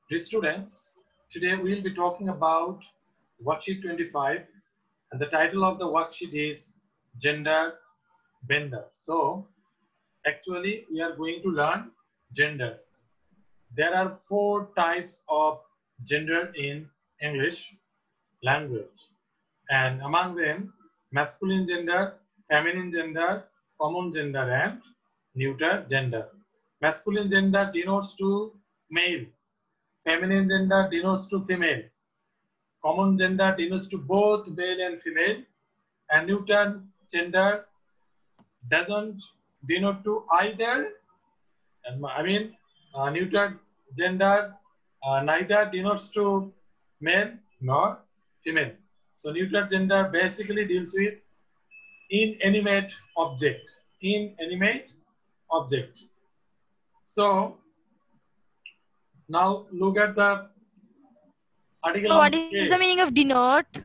Dear students, today we will be talking about worksheet 25 and the title of the worksheet is Gender Bender. So actually we are going to learn gender. There are 4 types of gender in English language, and among them masculine gender, feminine gender, common gender and neuter gender. Masculine gender denotes to male, feminine gender denotes to female, common gender denotes to both male and female, and neuter gender doesn't denote to either. Neuter gender neither denotes to male nor female. So neuter gender basically deals with inanimate object. Inanimate object. So now look at the article. So what is the meaning of denote?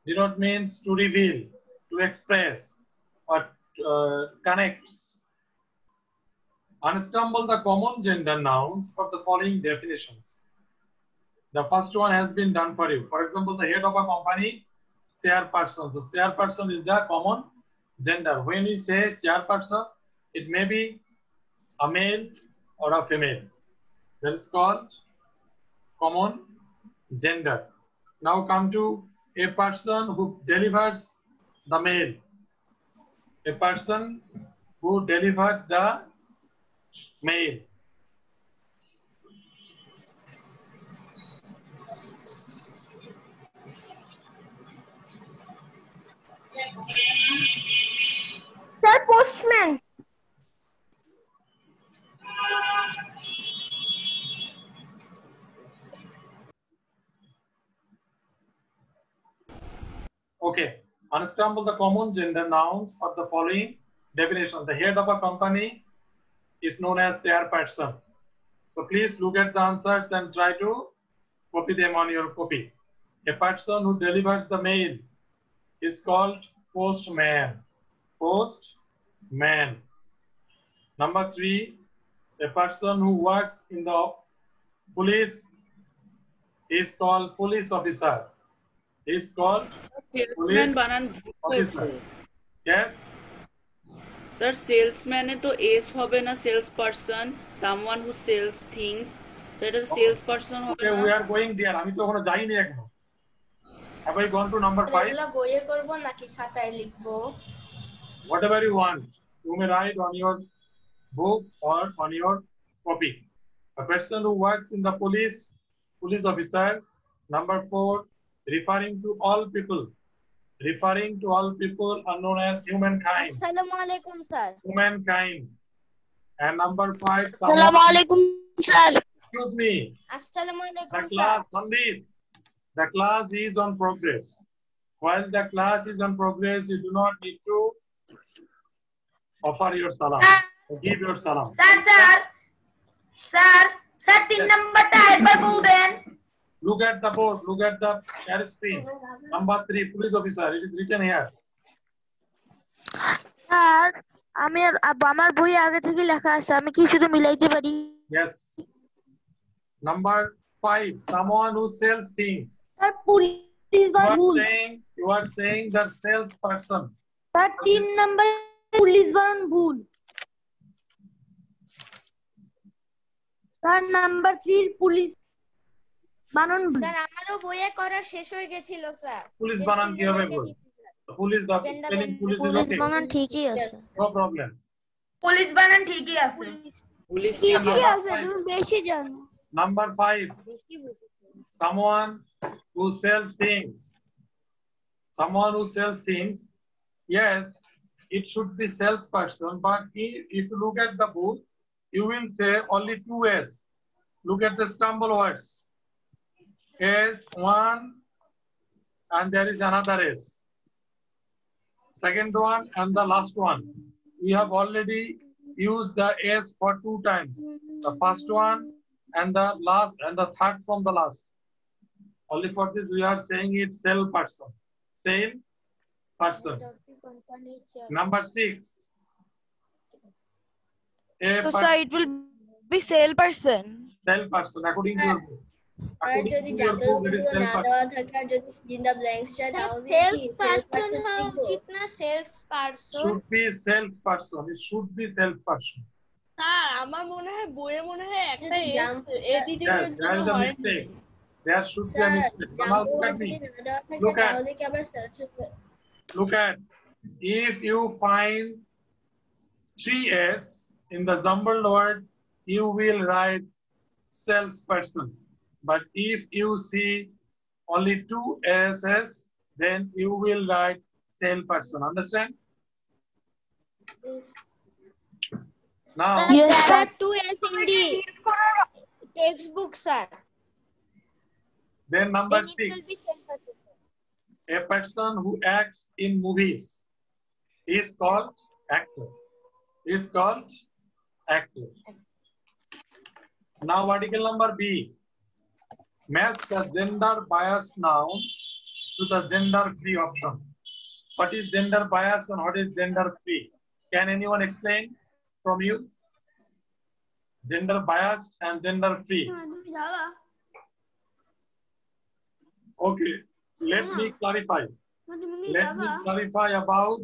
Denote means to reveal, to express, or connects. Unstumble the common gender nouns for the following definitions. The first one has been done for you. For example, the head of a company, chairperson. So chairperson is the common gender. When we say chairperson, it may be a male or a female. That is called common gender. Now come to a person who delivers the mail. A person who delivers the mail. Sir, postman. Okay. Unstumble the common gender nouns for the following definition. The head of a company is known as chairperson. So please look at the answers and try to copy them on your copy. A person who delivers the mail is called postman. Postman. Number 3, a person who works in the police is called police officer. Is called police officer. Yes. Sir, salesman e to ace hobe na salesperson, someone who sells things. So it is salesperson hobe na. Okay, we are going there. আমি তো এখনো যাইনি এখনো. Have I gone to number 5? এগুলা বইয়ে করব নাকি খাতায় লিখবো? Whatever you want, you may write on your book or on your copy. A person who works in the police officer. Number 4, referring to all people. Referring to all people are known as humankind. Assalamualaikum, sir. Humankind. And number 5, Assalamualaikum, sir. excuse me. Assalamualaikum, The class, Sandeep, the class is on progress. While the class is on progress, you do not need to offer your salam. Give your salam. Sir, 3 নাম্বারটা একবার বলবেন। Look at the board. Look at the share screen. Number 3, police officer. It is written here. Sir, আমার বই আগে থেকে লেখা আছে, আমি কি শুধু মিলাইতে পারি? Yes. Number 5, someone who sells things. Sir, police বা ভুল। You are saying the salesperson. Sir, 3 number police বানান ভুল। স্যার, নাম্বার 3 পুলিশ বানান ভুল। স্যার, আমারও বইয়ে করা শেষ হয়ে গেছিল স্যার। পুলিশ বানান কি হবে ভুল? Police the spelling police is okay. বানান ঠিকই আছে। No problem. পুলিশ বানান ঠিকই আছে। Police ঠিকই আছে, তুমি বেশি জানো। Number 5, someone who sells things. Someone who sells things. Yes, it should be salesperson, but if you look at the book, you will say only 2 S. Look at the stumble words. S, 1, and there is another S. Second one and the last one. We have already used the S for 2 times. The first one and the last and the third from the last. Only for this we are saying it sell person. Sale person. Number 6. So, sir, it will be salesperson. Salesperson, according to your book. আর যদি জাম্বলগুলো না দেওয়া থাকে আর যদি fill in the blanks চায় তাহলে কি সেলসপারসন হওয়া লিখবো? উচিত না সেলসপারসন? Should be salesperson. It should be salesperson. Sir আমার মনে হয় বইয়ে মনে হয় একটা যদি এডিটিং Yes, এর there জন্য is a হয়নি। mistake. There should be a sir mistake. Now jumble look word at me. যদি না দেওয়া থাকে Look at- তাহলে কি আমরা search Look at. If you find 3S in the jumbled word, you will write salesperson. But if you see only 2 S's, then you will write salesperson. Understand? Now, There are 2 S in the textbook, sir. then number Then it 6. will be salesperson. A person who acts in movies is called actor. Is called actor. Now article number B. Match the gender biased noun to the gender free option. What is gender biased and what is gender free? Can anyone explain from you? Gender biased and gender free. Okay, let me clarify. Let me clarify about.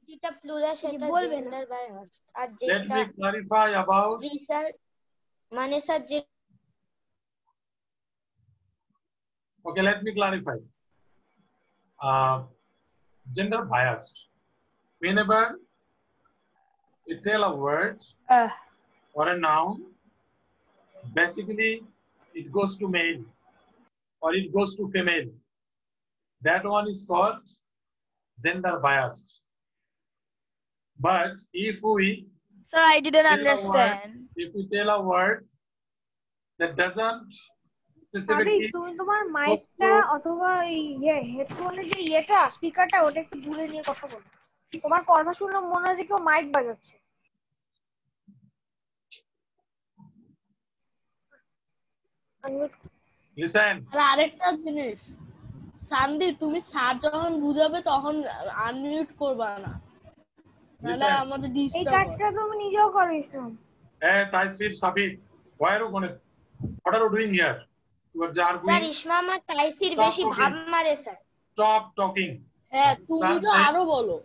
যেটা plural সেটা gender biased আর Let যেটা me clarify about. Free sir মানে sir যে Okay, let me clarify. Gender biased. Whenever you tell a word or a noun, basically it goes to male or it goes to female. That one is called gender biased. But if we Sir, I didn't tell a word, understand. if we tell a word that doesn't specifically তুমি তোমার মাইকটা অথবা হেডফোনের যে ইয়েটা স্পিকারটা ওটা একটু দূরে নিয়ে কথা বলো। তোমার কথা শুনলে মনে হয় যে কেউ মাইক বাজাচ্ছে। listen, আর আরেকটা জিনিস সান্দি তুমি স্যার যখন বুঝাবে তখন আনমিউট করবা না নাহলে listen. আমাদের এই ডিস্টার্ব কাজটা তুমি নিজেও করো ইসলাম। Hey, Taisir, Sabit, why are you going to, what are you doing here? You are sir arguing. ইসমা আমার তাইসির Stop বেশি talking. ভাব মারে স্যার। Stop talking. হ্যাঁ তুমি তো Sir, আরো বলো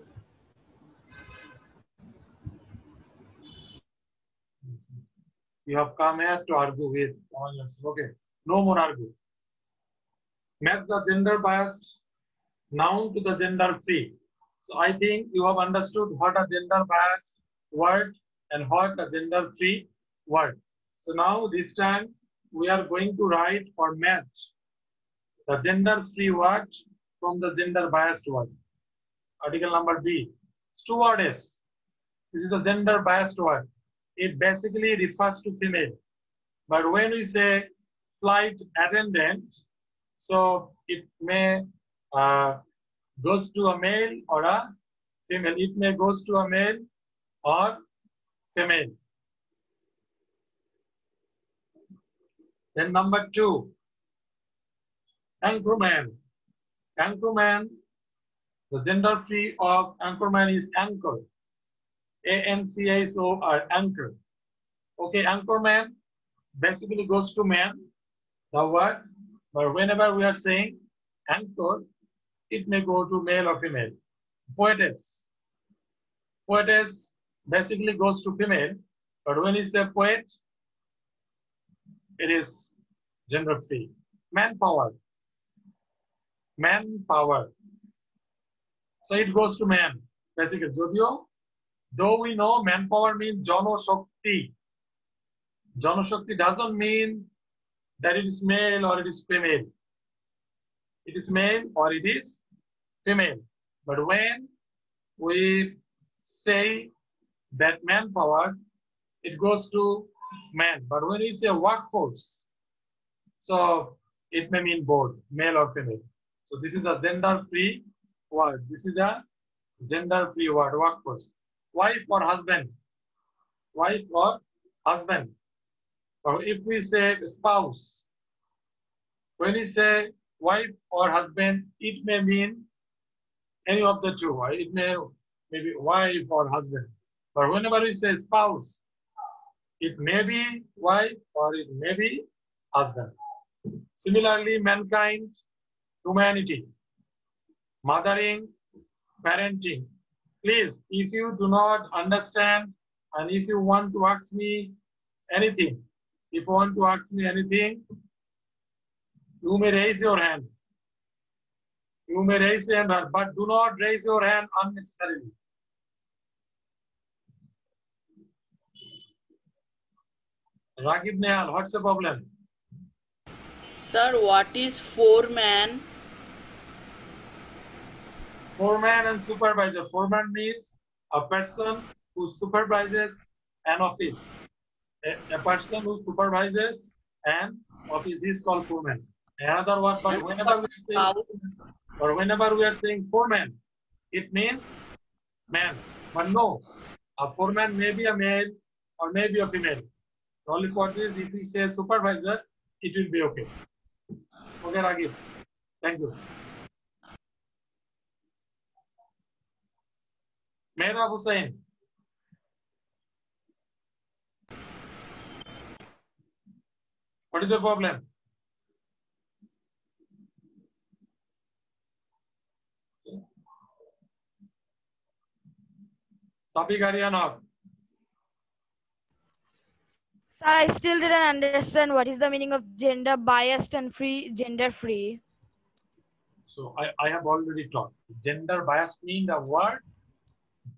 you have come here to argue with someone else. Okay, no more argue. Match the gender biased noun to the gender free. So I think you have understood what a gender biased word and what a gender free word. So now this time we are going to write or match the gender free word from the gender biased word. Article number B. Stewardess. This is a gender biased word. It basically refers to female. But when we say flight attendant, so it may goes to a male or a female. It may goes to a male or female. Then number 2, anchorman. Anchorman, the gender free of anchorman is anchor. A-N-C-H-O-R, anchor. Okay, anchorman basically goes to man, the word, but whenever we are saying anchor, it may go to male or female. Poetess. Poetess basically goes to female, but when you say poet, it is gender free. Manpower. Manpower. So it goes to man. Basically, though we know manpower means Janoshakti. Janoshakti doesn't mean that it is male or it is female. It is male or it is female. But when we say that manpower, it goes to man. But when we say workforce, so it may mean both, male or female. So this is a gender-free word. This is a gender-free word, workforce. Wife or husband. Wife or husband. Or if we say spouse, when we say wife or husband, it may mean any of the two. It may be wife or husband. But whenever we say spouse, It may be wife or it may be husband. Similarly, mankind, humanity, mothering, parenting. Please, if you do not understand and if you want to ask me anything, you may raise your hand. You may raise your hand, but do not raise your hand unnecessarily. Ragib Nehal, what's the problem? Sir, what is foreman? Foreman and supervisor. Foreman means a person who supervises an office. A person who supervises an office is called foreman. Another word, but whenever we are saying foreman, it means man. But no, a foreman may be a male or may be a female. The only point is if we say supervisor, it will be okay. Okay, Ragib. Thank you. Mehra Hussain. What is your problem? Sabi Garianov. Sir, I still didn't understand what is the meaning of gender biased and gender free. So I have already taught. Gender biased means a word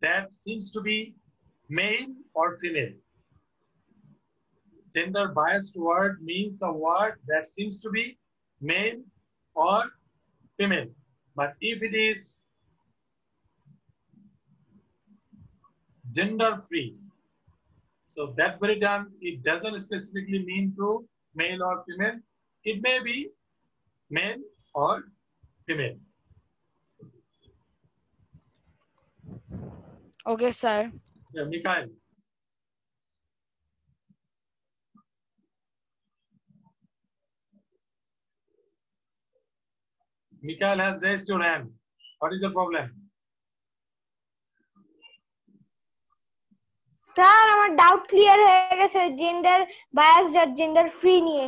that seems to be male or female. Gender biased word means a word that seems to be male or female. But if it is gender free, so that very time it doesn't specifically mean to male or female. It may be male or female. Okay, sir. Yeah, Mikhail. Mikhail has raised your hand. What is the problem? Sir আমার doubt clear হয়ে গেছে gender biased আর gender free নিয়ে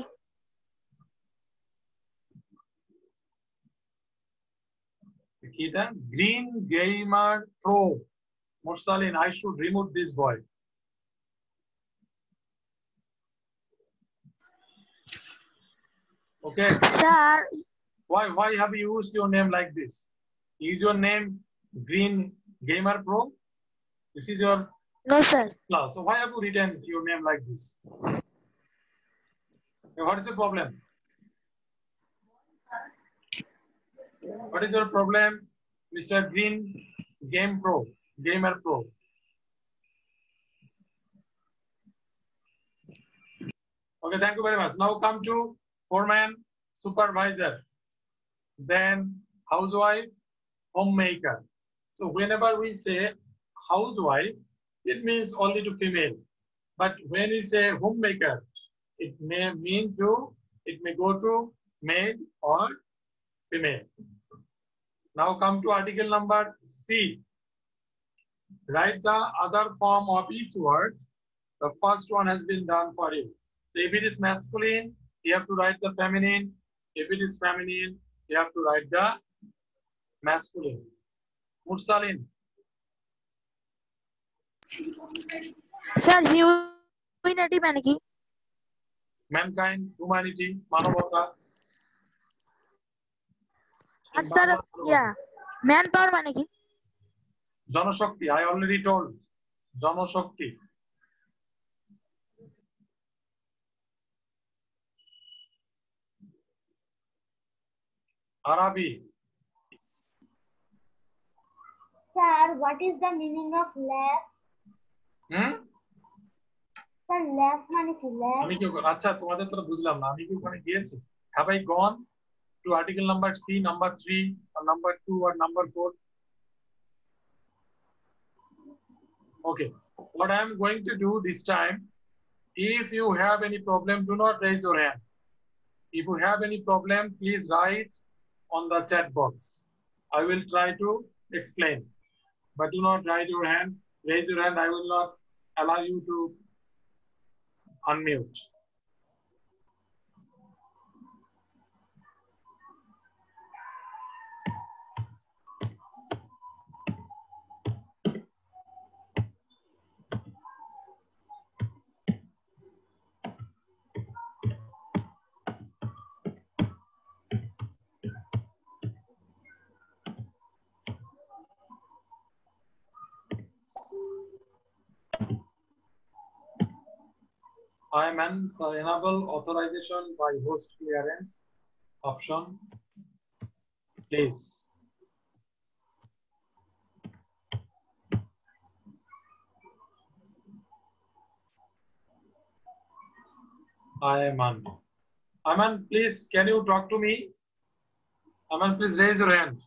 Kita, green gamer pro. Mursalin, I should remove this boy. Okay. Sir Why have you used your name like this? Is your name Green Gamer Pro? This is your no sir class. So why have you written your name like this? Okay, what is the problem? What is your problem, Mr. Green Gamer Pro? Okay, thank you very much. Now come to foreman, supervisor, then housewife, homemaker. So whenever we say housewife, it means only to female. But when we say homemaker, it may go to male or female. Now come to article number C. Write the other form of each word. The first one has been done for you. So if it is masculine, you have to write the feminine. If it is feminine, you have to write the masculine. Mursalin. Sir humanity মানে কি Mankind, humanity, মানবতা. আর sir man power মানে কি জনশক্তি. I already told. জনশক্তি. Arabi. Sir what is the meaning of lab sir lab মানে কি lab আমি কি আচ্ছা তোমাদের তো বুঝলাম না আমি কি ওখানে গিয়েছি have I gone to article number C, number 3 or number 2 or number 4? Okay, what I am going to do this time, if you have any problem, do not raise your hand. If you have any problem, please write on the chat box. I will try to explain, but do not raise your hand. I will not allow you to unmute. IMN, so enable authorization by host clearance option, please. Ayman. Ayman, please, can you talk to me? Ayman, please raise your hand.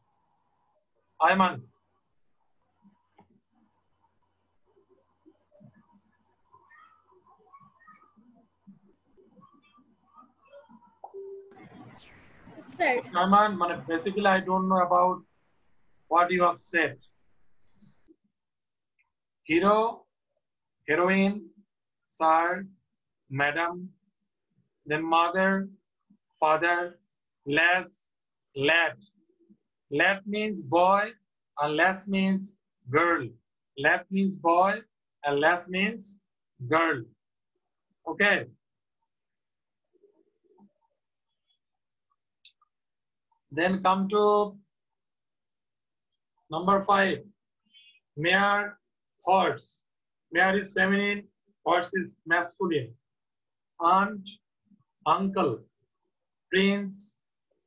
Ayman. Sir. Ayman, basically I don't know about what you have said. Hero, heroine, sir, madam, then mother, father, lass, lad. Lad means boy and lass means girl. Lad means boy and lass means girl. Okay. Then come to number 5. Mare, horse. Mare is feminine, horse is masculine. Aunt, uncle, prince,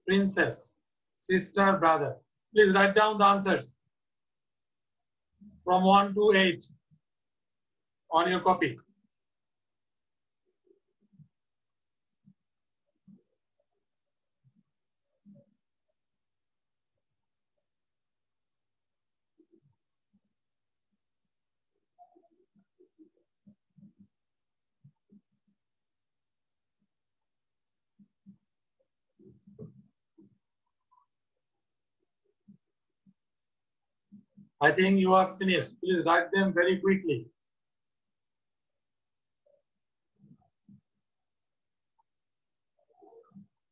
princess, sister, brother. Please write down the answers from 1 to 8 on your copy. I think you are finished. Please write them very quickly.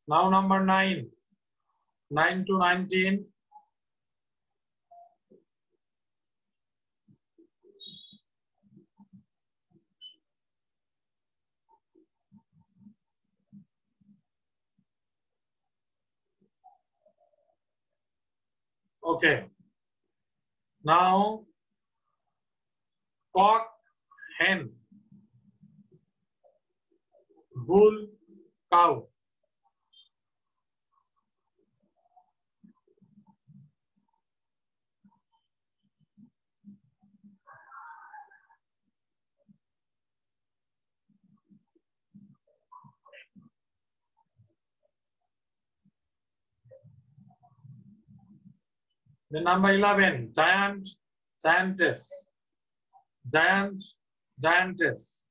Now number 9. 9 to 19. Okay. Now, cock, hen, bull, cow. The number 11, giant, giantess, giant, giantess.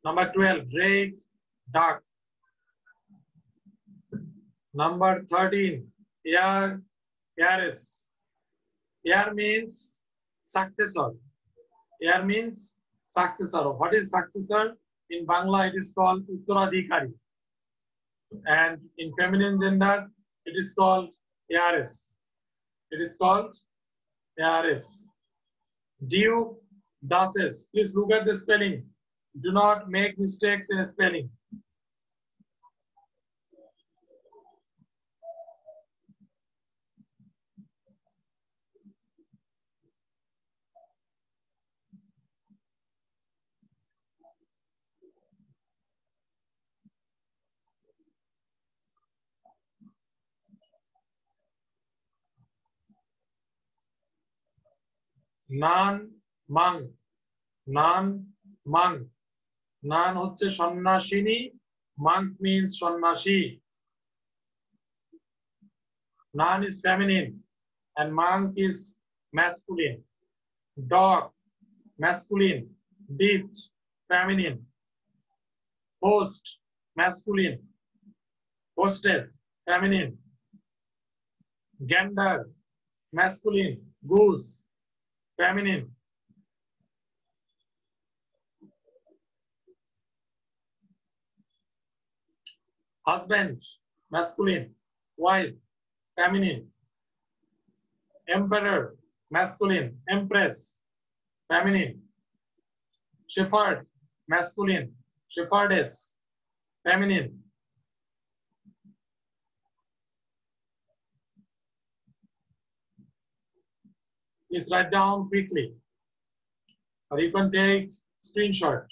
Number 12, drake, duck. Number 13, heir, heiress. Heir means successor. Heir means successor. What is successor? In Bangla, it is called Uttoradhikari. And in feminine gender, it is called heiress. It is called heiress. Duke, duchess. Please look at the spelling. Do not make mistakes in spelling. Nan, monk. Nan, monk. Nan হচ্ছে সন্ন্যাসিনী. Monk means সন্ন্যাসী. Nan is feminine and monk is masculine. Dog, masculine. Ditch, feminine. Host, masculine. Hostess, feminine. Gander, masculine. Goose, feminine. Husband, masculine. Wife, feminine. Emperor, masculine. Empress, feminine. Shepherd, masculine. Shepherdess, feminine. Please write down quickly, or you can take screenshot.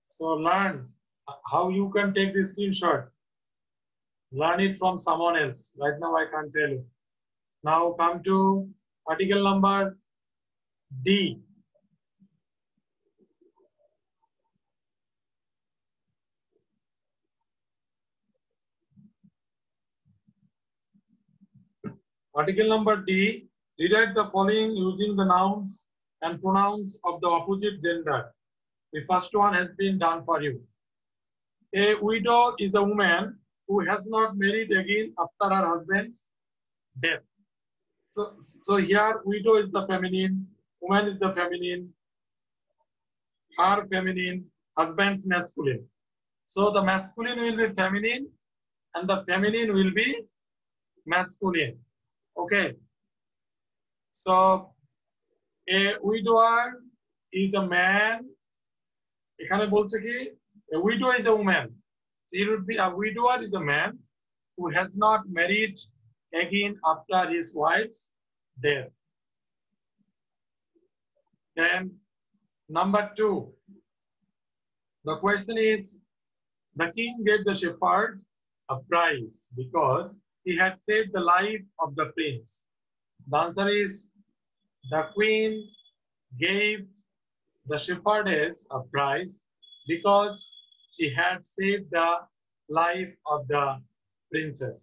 So learn how you can take the screenshot. Learn it from someone else. Right now I can't tell you. Now come to article number D. Article number D, redact the following using the nouns and pronouns of the opposite gender. The first one has been done for you. A widow is a woman who has not married again after her husband's death. So here widow is the feminine, woman is the feminine, her feminine, husband's masculine. So the masculine will be feminine and the feminine will be masculine. Okay. So a widower is a man. এখানে বলছে কি a widow is a woman. So it would be a widower is a man who has not married again after his wife's death. Then number 2. The question is, the king gave the shepherd a prize because he had saved the life of the prince. The answer is, the queen gave the shepherdess a prize because she had saved the life of the princess.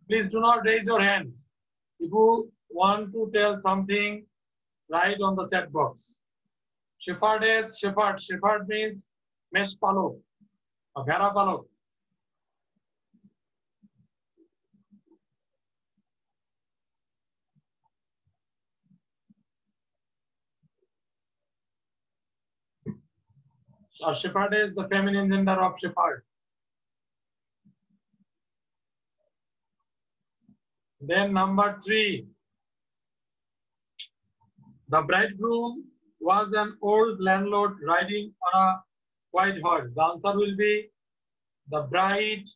Please do not raise your hand. If you want to tell something, write on the chat box. Shepherdess, shepherd. Shepherd means mesh palok, a bhera palok. Or shepherd is the feminine gender of shepherd. Then number 3. The bridegroom was an old landlord riding on a white horse. The answer will be, the bride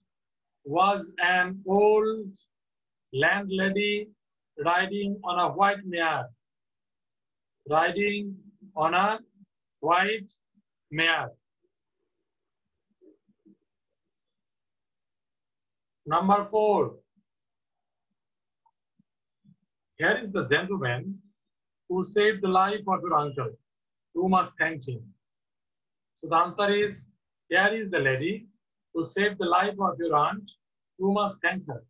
was an old landlady riding on a white mare. Riding on a white mare. Number 4. Here is the gentleman who saved the life of your uncle. You must thank him. So the answer is, here is the lady who saved the life of your aunt. You must thank her.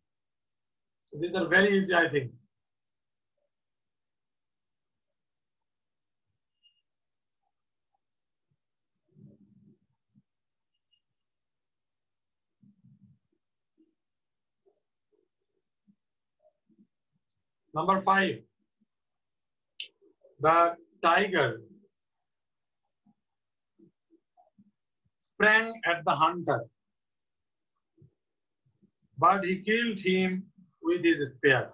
So these are very easy, I think. Number 5. The tiger sprang at the hunter, but he killed him with his spear.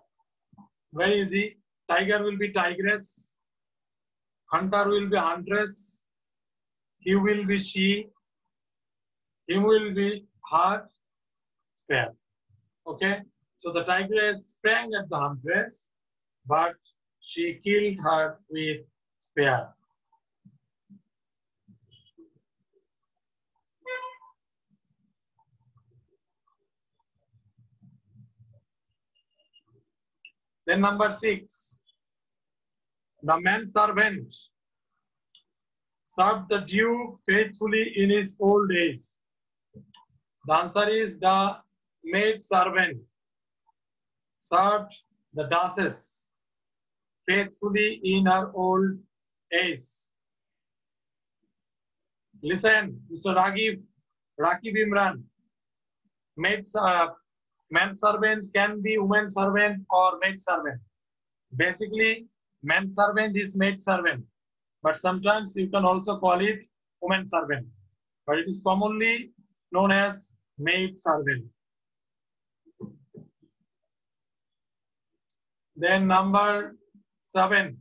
Very easy. Tiger will be tigress. Hunter will be huntress. He will be she. Him will be her. Spear. Okay. So the tigress sprang at the huntress, but she killed her with spear. Then number 6. The manservant served the duke faithfully in his old days. The answer is, the maid servant served the duchess faithfully in her old age. Listen, Mr. Rakib Imran. Man servant can be woman servant or maid servant. Basically, man servant is maid servant, but sometimes you can also call it woman servant. But it is commonly known as maid servant. Then number 7.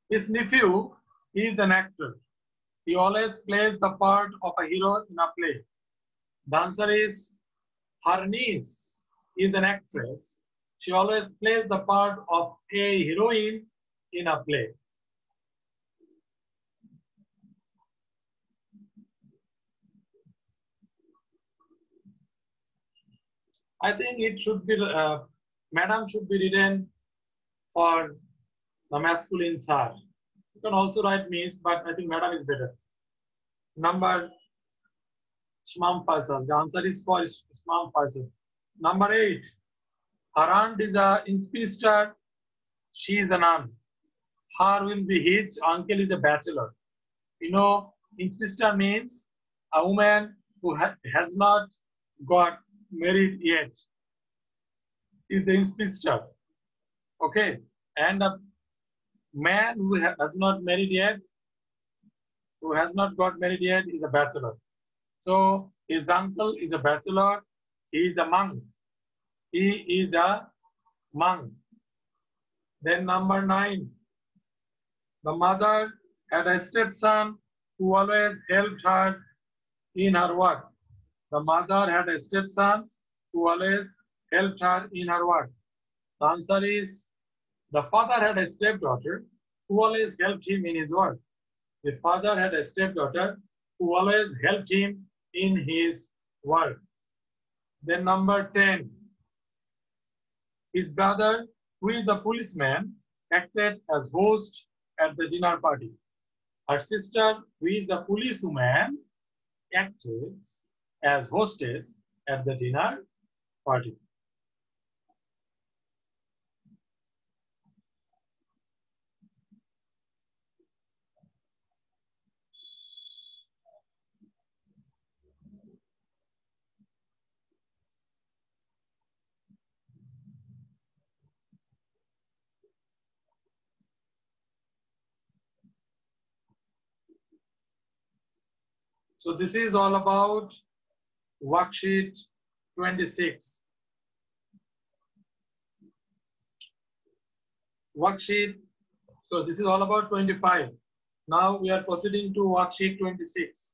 His nephew is an actor. He always plays the part of a hero in a play. The answer is her niece is an actress. She always plays the part of a heroine in a play. I think it should be, madam should be written for the masculine side. You can also write miss, but I think madam is better. Number Shmam Faisal. The answer is for Shmam Faisal. Number 8. Her aunt is a spinster. She is an aunt. Her will be his uncle is a bachelor. You know, spinster means a woman who has not got married yet is the spinster. Okay, and a man who has not married yet, who has not got married yet, is a bachelor. So his uncle is a bachelor. He is a monk. He is a monk. Then number 9. The mother had a stepson who always helped her in her work. The mother had a stepson who always helped her in her work. The answer is the father had a stepdaughter who always helped him in his work. The father had a stepdaughter who always helped him in his work. Then number 10. His brother, who is a policeman, acted as host at the dinner party. Her sister, who is a policewoman, acted as hostess at the dinner party. So this is all about worksheet 26. Worksheet, so this is all about 25. Now we are proceeding to worksheet 26.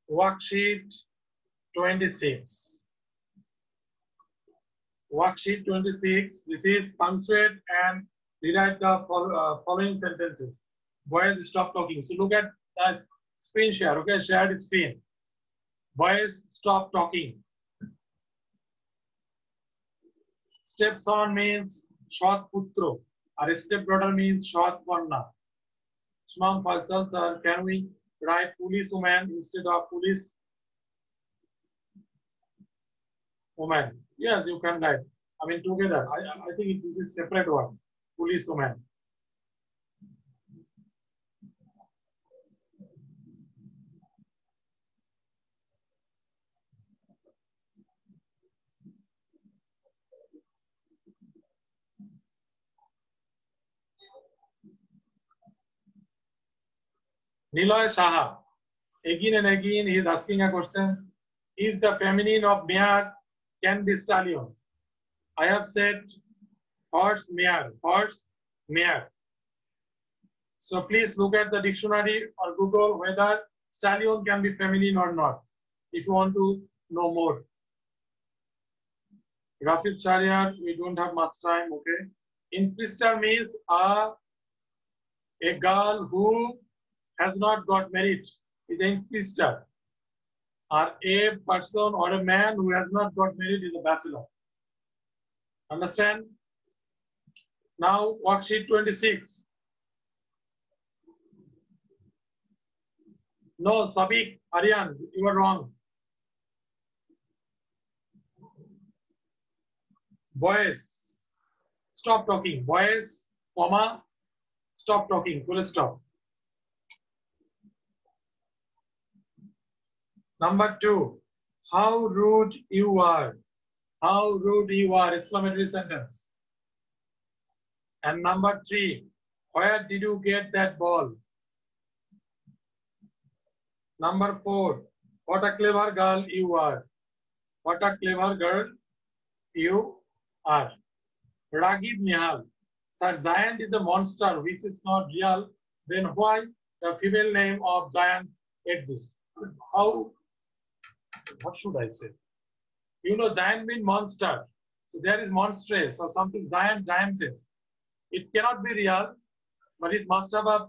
Worksheet 26. Worksheet 26. This is punctuate and rewrite the following sentences. Boys, stop talking. So look at the screen share. Okay, shared screen. Boys, stop talking. Stepson means Shat Putro. Our stepbrother means Shat Varna. Shmam Faisal sir, can we write policewoman instead of police woman? Yes, you can write. I mean together. I think this is separate one. Policewoman. Niloy Shaha. Again and again he is asking a question. Is the feminine of mare can be stallion? I have said horse mare, horse mare. So please look at the dictionary or Google whether stallion can be feminine or not, if you want to know more. Rafid Shariat, we don't have much time, okay? Inspector means a girl who has not got married is an inspector. Or a person or a man who has not got married is a bachelor. Understand? Now worksheet 26. No, Sabik, Aryan, you are wrong. Boys, stop talking. Boys, comma, stop talking. Full stop. Number 2, how rude you are. How rude you are, exclamatory sentence. And number 3, where did you get that ball? Number 4, what a clever girl you are. What a clever girl you are. Ragib Nihal, sir, giant is a monster which is not real. Then why the female name of giant exists? How, what should I say? You know, giant means monster. So there is monstrous or something, giant, giantess. It cannot be real, but it must have a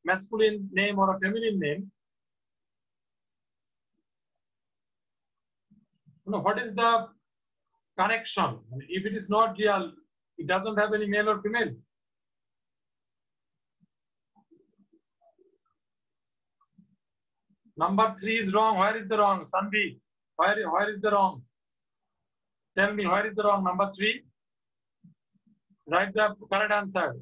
masculine name or a feminine name. You know, what is the connection? If it is not real, it doesn't have any male or female. Number 3 is wrong. Where is the wrong? Sanvi, where is the wrong? Tell me, where is the wrong? Number 3. Write the correct answer.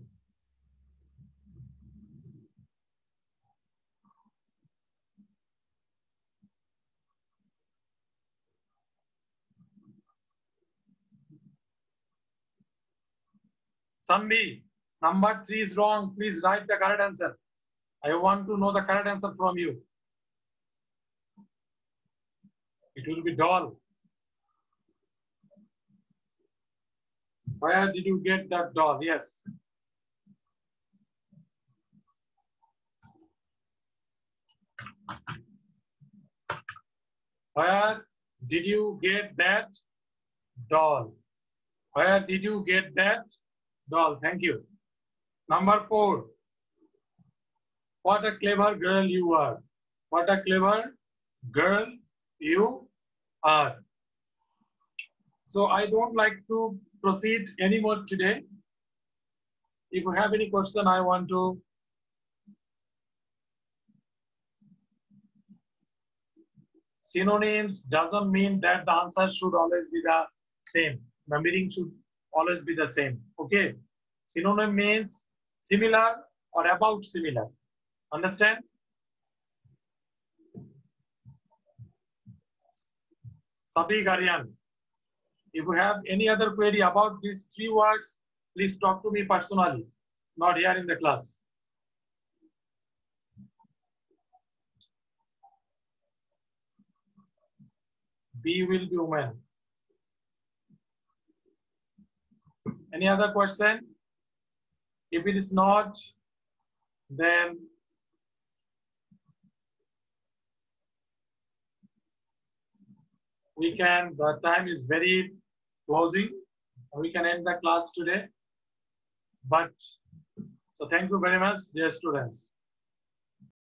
Sanvi, number 3 is wrong. Please write the correct answer. I want to know the correct answer from you. It will be doll. Where did you get that doll? Yes. Where did you get that doll? Where did you get that doll? Thank you. Number 4. What a clever girl you are. What a clever girl you are. So I don't like to proceed anymore today. If you have any question, I want to synonyms doesn't mean that the answer should always be the same. The meaning should always be the same. Okay. Synonym means similar or about similar. Understand? Sabhi Garyan. If you have any other query about these 3 words, please talk to me personally, not here in the class. B will be woman. Any other question? If it is not, then we can, the time is very closing. We can end the class today. But, so thank you very much, dear students.